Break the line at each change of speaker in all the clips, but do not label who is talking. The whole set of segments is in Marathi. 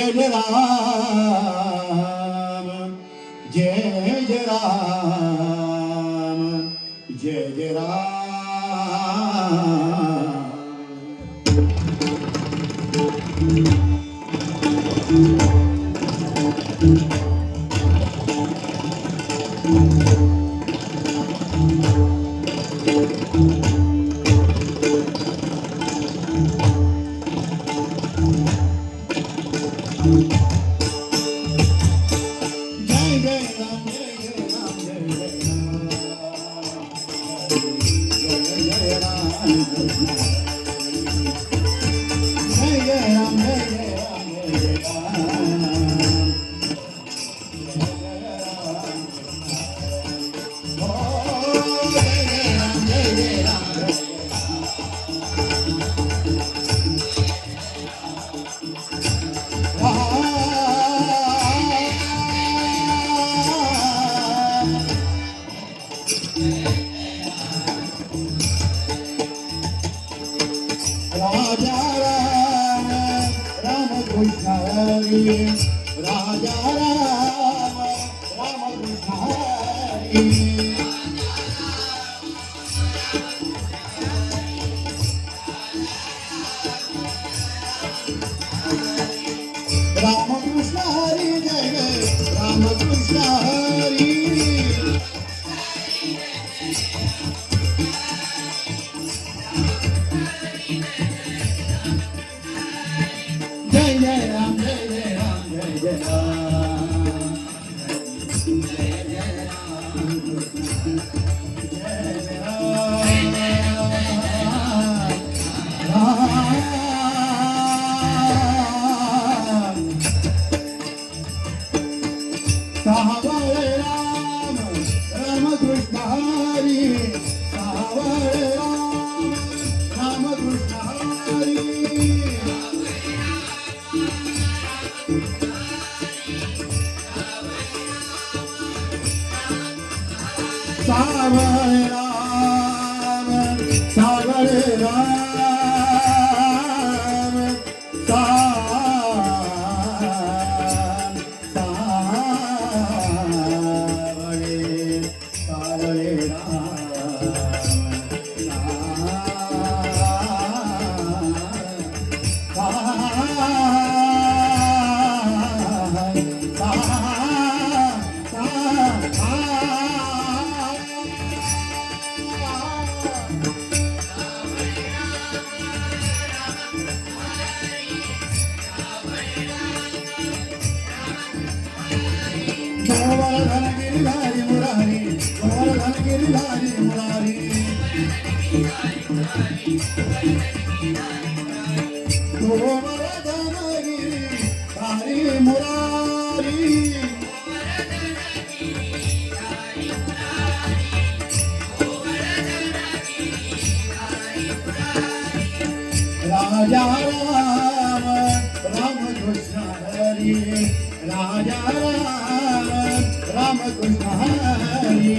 जय जय राम जय जय राम जय जय राजा राम राम कृष्ण हरी राजा राम राम कृष्ण हरी राम कृष्ण हरी जय जय राम कृष्ण हरी जय जय राम जय जय राम जय जय राम जय जय राम जय जय सावळे राम राम कृष्ण हरी सावळे राम राम कृष्ण हरी सावळे राम सावळे राम सावळे गोवर्धन गिरिधारी मुरारी गोवर्धन गिरिधारी मुरारी गोवर्धन गिरिधारी मुरारी राजा राम राम कृष्ण हरी राजा राम कृष्ण हरी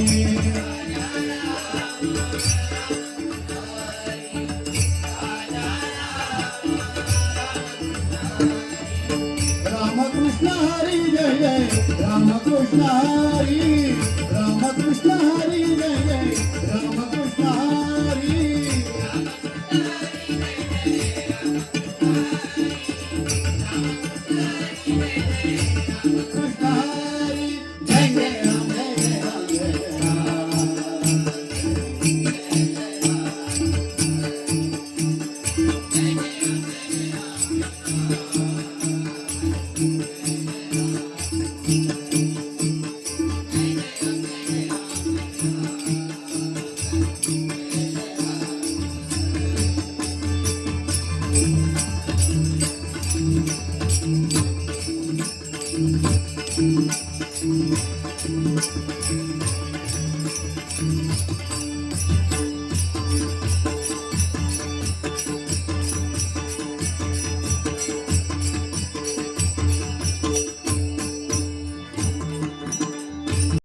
राम कृष्ण हरी जय जय राम कृष्ण हरी राम कृष्ण हरी जय जय राम कृष्ण हरी कृष्ण हरी जय जय राम जय जय राम जय जय राम